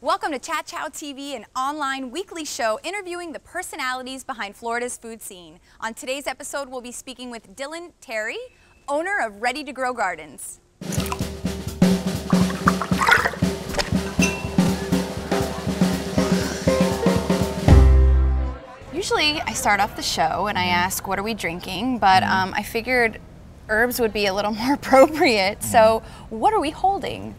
Welcome to Chat Chow TV, an online weekly show interviewing the personalities behind Florida's food scene. On today's episode, we'll be speaking with Dylan Terry, owner of Ready to Grow Gardens. Usually I start off the show and I ask, what are we drinking? But I figured herbs would be a little more appropriate. So what are we holding?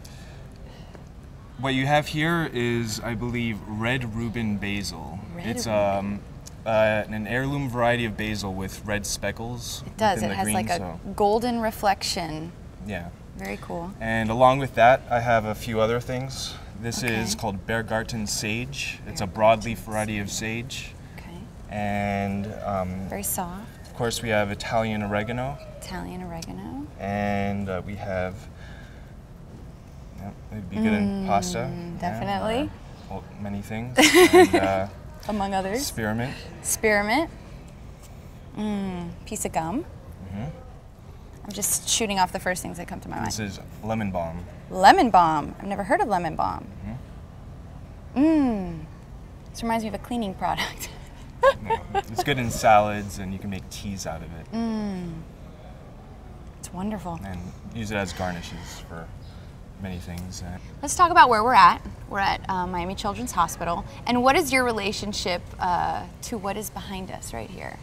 What you have here is, I believe, red Reuben basil. It's an heirloom variety of basil with red speckles. It does. It has green, like a golden reflection. Yeah. Very cool. And along with that, I have a few other things. This is called Bergarten sage. It's a broadleaf variety of sage. Okay. And very soft. of course, we have Italian oregano. Italian oregano. And we have. It'd be good in pasta. Definitely. And, many things. And, among others. Spearmint. Spearmint. Piece of gum. I'm just shooting off the first things that come to my mind. This is lemon balm. Lemon balm. I've never heard of lemon balm. This reminds me of a cleaning product. It's good in salads, and you can make teas out of it. It's wonderful. And use it as garnishes for many things. Let's talk about where we're at. We're at Miami Children's Hospital. And what is your relationship to what is behind us right here?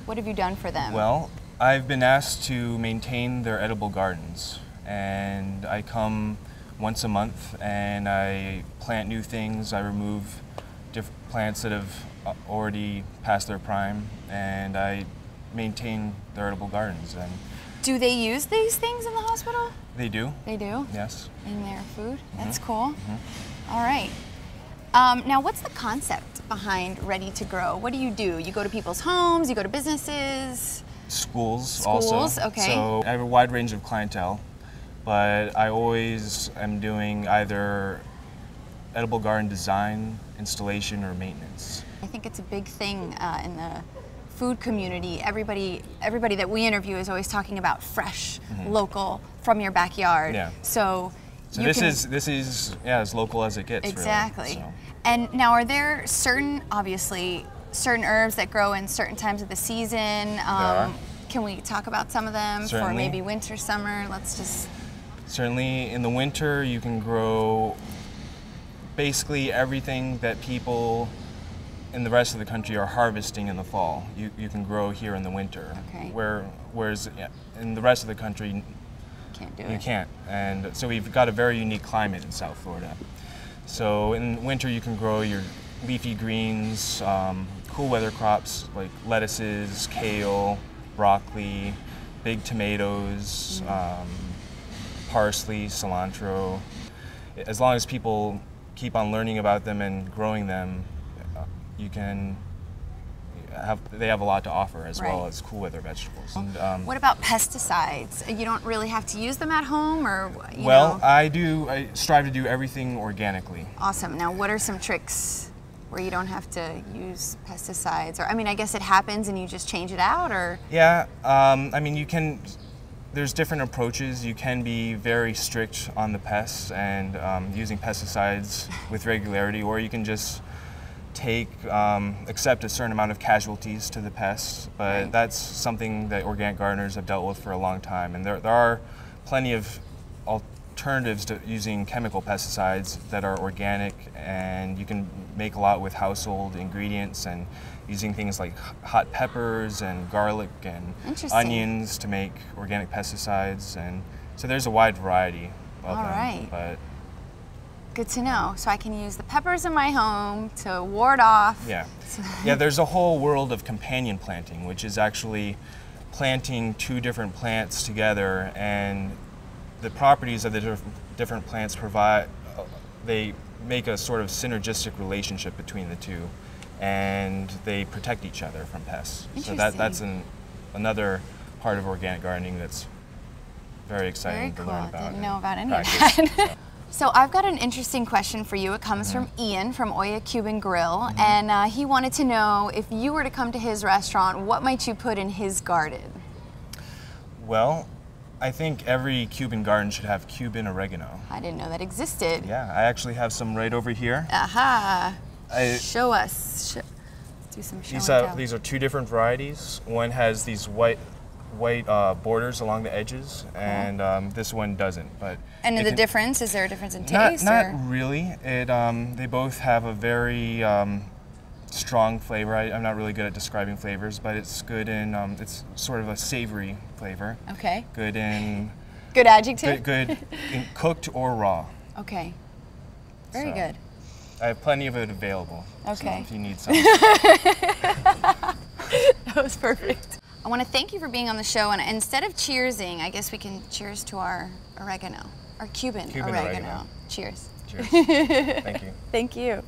What have you done for them? Well, I've been asked to maintain their edible gardens. And I come once a month and I plant new things. I remove different plants that have already passed their prime. And I maintain their edible gardens. And do they use these things in the hospital? They do. They do? Yes. In their food? That's cool. All right. Now, what's the concept behind Ready to Grow? What do? You go to people's homes, you go to businesses? Schools also. Okay. So I have a wide range of clientele, but I always am doing either edible garden design, installation, or maintenance. I think it's a big thing in the food community. Everybody that we interview is always talking about fresh, local, from your backyard. Yeah. So this is as local as it gets. Exactly. Really, so. And now, are there certain herbs that grow in certain times of the season? There are. Can we talk about some of them Certainly. for maybe winter, summer? Let's just. Certainly, in the winter, you can grow basically everything that people in the rest of the country are harvesting in the fall. You can grow here in the winter. Okay. Whereas in the rest of the country, Can't do it. you can't. And so we've got a very unique climate in South Florida. So in winter you can grow your leafy greens, cool weather crops like lettuces, kale, broccoli, big tomatoes, parsley, cilantro. As long as people keep on learning about them and growing them, they have a lot to offer as well as cool weather vegetables. And, what about pesticides? You don't really have to use them at home, or you well, know? I strive to do everything organically. Awesome. Now, what are some tricks where you don't have to use pesticides? Or, I mean, I guess it happens and you just change it out, or? Yeah, I mean, there's different approaches. You can be very strict on the pests and using pesticides with regularity, or you can just accept a certain amount of casualties to the pests, but that's something that organic gardeners have dealt with for a long time. And there are plenty of alternatives to using chemical pesticides that are organic, and you can make a lot with household ingredients and using things like hot peppers and garlic and onions to make organic pesticides. And so there's a wide variety of them. But good to know. So I can use the peppers in my home to ward off. Yeah. Yeah, there's a whole world of companion planting, which is actually planting two different plants together, and the properties of the different plants they make a sort of synergistic relationship between the two, and they protect each other from pests. So that's another part of organic gardening that's very exciting to learn about. Didn't know about any of that. So I've got an interesting question for you. It comes from Ian from Oya Cuban Grill, and he wanted to know, if you were to come to his restaurant, what might you put in his garden? Well, I think every Cuban garden should have Cuban oregano. I didn't know that existed. Yeah, I actually have some right over here. Aha. Show us. Let's do some show and tell. These are two different varieties. One has these white borders along the edges, and this one doesn't. And the difference? Is there a difference in taste? Not really. They both have a very strong flavor. I'm not really good at describing flavors, but it's good in, it's sort of a savory flavor. Okay. Good in... Good adjective? Good in cooked or raw. Okay. Very good. I have plenty of it available. Okay. So if you need some. That was perfect. I want to thank you for being on the show, and instead of cheersing, I guess we can cheers to our oregano, our Cuban oregano. Cheers. Cheers. Thank you. Thank you.